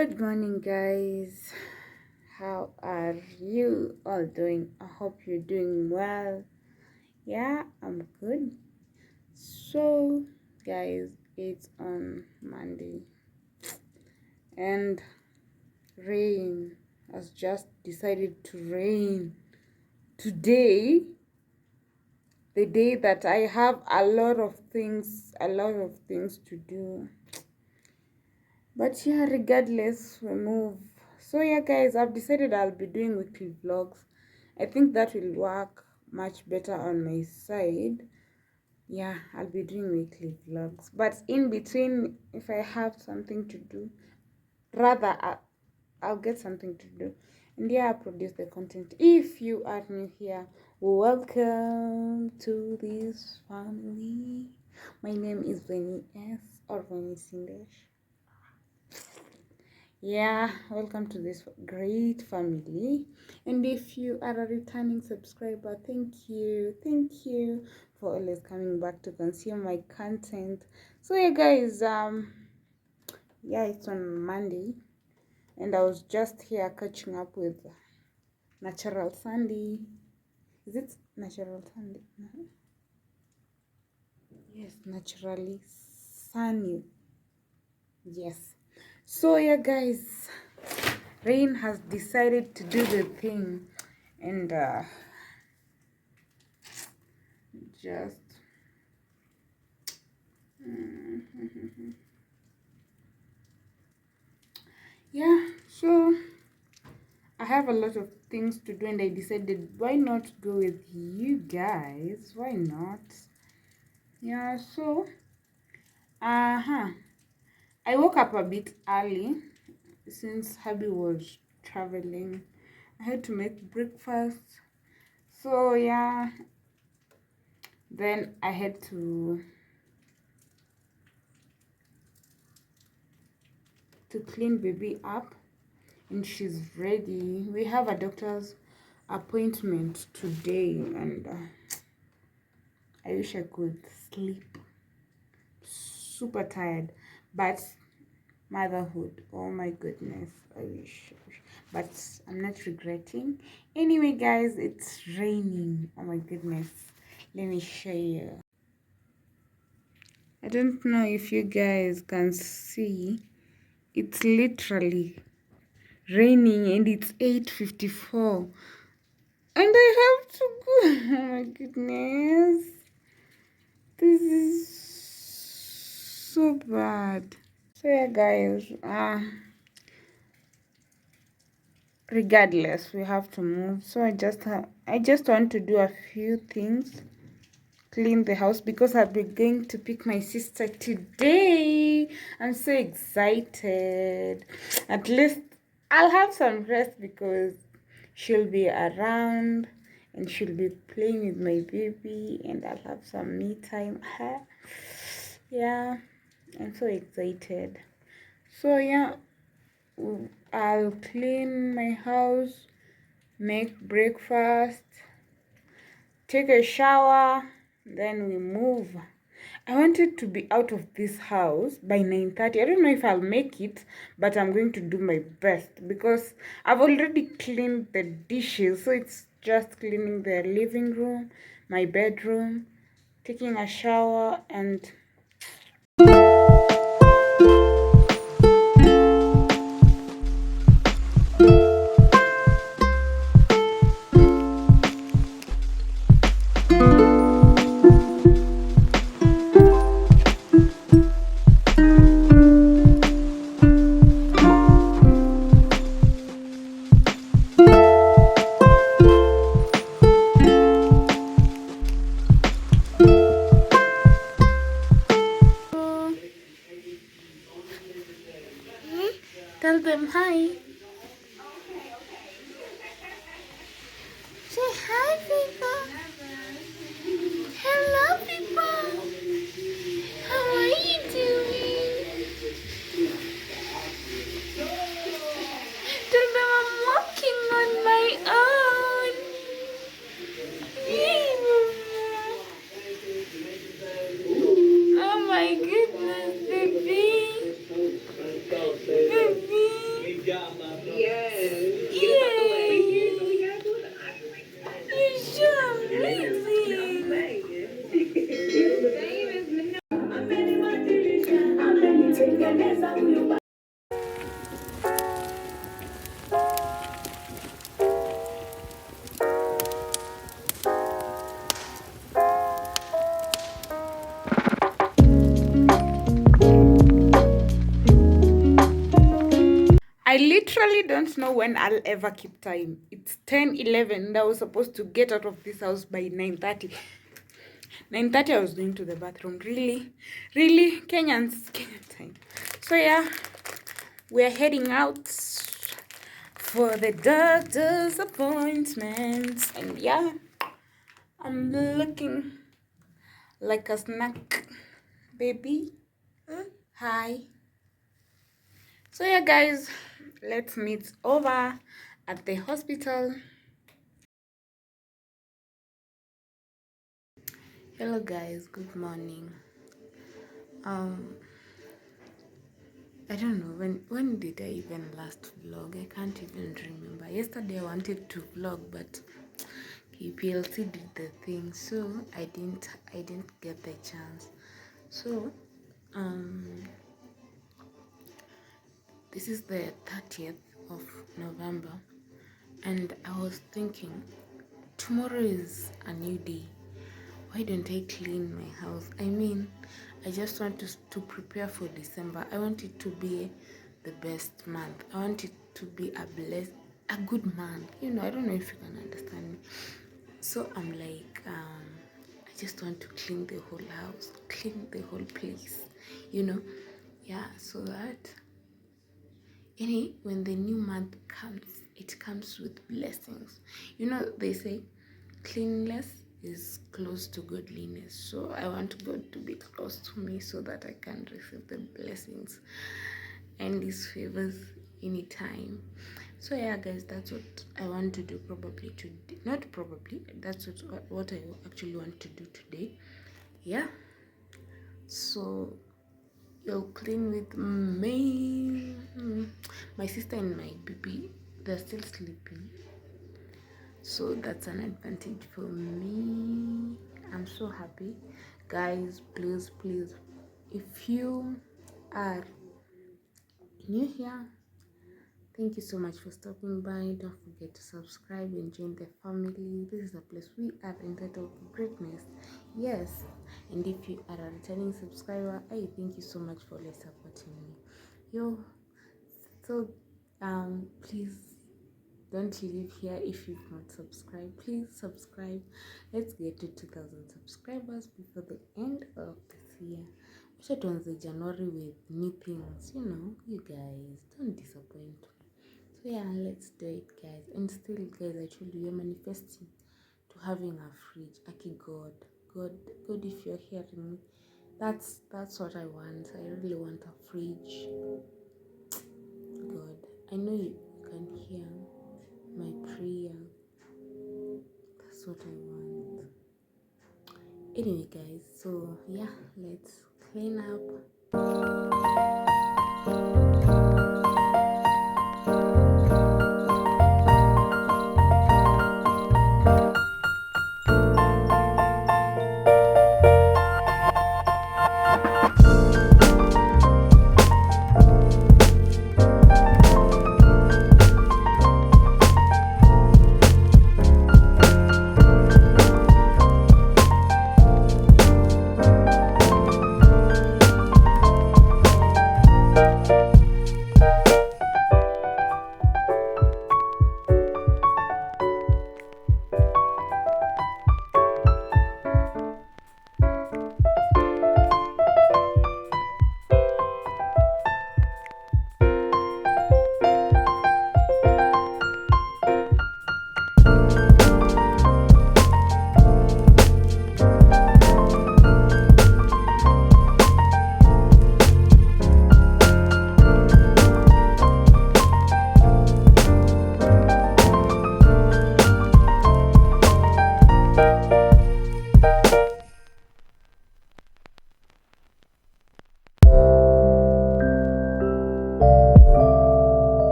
Good morning, guys. How are you all doing? I hope you're doing well. Yeah, I'm good. So, guys, it's on Monday, and rain has just decided to rain today. The day that I have a lot of things to do. But yeah, regardless, we move. So yeah, guys, I've decided I'll be doing weekly vlogs. I think that will work much better on my side. Yeah, I'll be doing weekly vlogs. But in between, if I have something to do, rather I'll get something to do. And yeah, I'll produce the content. If you are new here, welcome to this family. My name is Veni S or Veni Sindesh. Yeah, welcome to this great family. And if you are a returning subscriber, thank you for always coming back to consume my content. So yeah, guys, yeah, it's on Monday, and I was just here catching up with Natural Sunday. Is it Natural Sunday? No? Yes, Naturally Sunny. Yes. So yeah, guys, rain has decided to do the thing, and just yeah, so I have a lot of things to do, and I decided, why not go with you guys? Why not? Yeah, so I woke up a bit early since hubby was traveling. I had to make breakfast, so yeah, then I had to clean baby up, and she's ready. We have a doctor's appointment today, and I wish I could sleep. Super tired, but motherhood, oh my goodness, I wish. But I'm not regretting. Anyway, guys, it's raining. Oh my goodness, let me show you. I don't know if you guys can see, it's literally raining, and it's 8:54, and I have to go. Oh my goodness, this is so bad. So yeah, guys, regardless, we have to move. So I just want to do a few things, clean the house, because I'll be going to pick my sister today. I'm so excited. At least I'll have some rest, because she'll be around and she'll be playing with my baby, and I'll have some me time. Yeah, I'm so excited. So yeah, I'll clean my house, make breakfast, take a shower, then we move. I wanted to be out of this house by 9:30. I don't know if I'll make it, but I'm going to do my best, because I've already cleaned the dishes. So it's just cleaning the living room, my bedroom, taking a shower, and tell them hi. Say hi, people. Hello, people. How are you doing? Tell them I'm walking on my own. Yay, Mama. Oh my goodness, baby. Baby. literally don't know when I'll ever keep time. It's 10:11 and I was supposed to get out of this house by 9:30. 9:30 I was going to the bathroom. Really Kenyan time. So yeah, we're heading out for the doctor's appointment. And yeah, I'm looking like a snack baby. Hi. So yeah guys, let's meet over at the hospital. Hello guys, good morning. I don't know when did I even last vlog? I can't even remember. Yesterday I wanted to vlog, but KPLC did the thing, so I didn't get the chance. So this is the 30th of November, and I was thinking tomorrow is a new day. Why don't I clean my house? I mean, I just want to prepare for December. I want it to be the best month. I want it to be a good month. You know, I don't know if you can understand me. So I'm like, I just want to clean the whole house, clean the whole place, you know. Yeah, so that when the new month comes, it comes with blessings. You know, they say cleanliness is close to godliness. So I want God to be close to me so that I can receive the blessings and his favors anytime. So yeah guys, that's what I want to do probably today. Not probably, that's what I actually want to do today. Yeah, so you'll clean with me. My sister and my baby, they're still sleeping, so that's an advantage for me. I'm so happy. Guys, please, if you are new here, thank you so much for stopping by. Don't forget to subscribe and join the family. This is a place we are entitled to greatness. Yes, and if you are a returning subscriber, I thank you so much for supporting me. So please don't leave here if you've not subscribed. Please subscribe. Let's get to 2,000 subscribers before the end of this year. We should on the January with new things. You know, you guys don't disappoint me. So yeah, let's do it guys. And still guys, I told you, you're manifesting to having a fridge. Aki God, if you're hearing me, that's what I want. I really want a fridge. God, I know you can hear my prayer. That's what I want. Anyway guys, so yeah, let's clean up.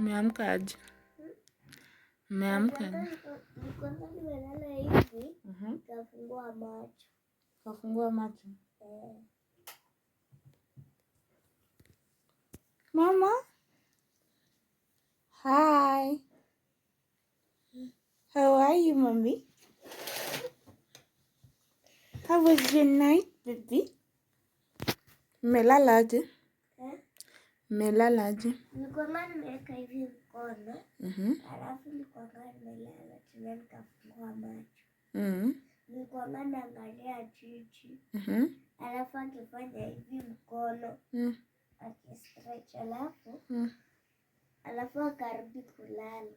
Umeamka aje? Umeamka? Kwanza nimelala hivi, kafungua macho. Kafungua macho. Mama? Hi. How are you, mommy? How was your night, baby? Umelala aje? Umelala aje? Nilikuwa nimeweka hivi mkono. Alafu nilikuwa nimelala tena nikafungua macho. Nilikuwa naangalia chichi. Alafu akifanya hivi mkono. Akistretch alafu akarudi kulala.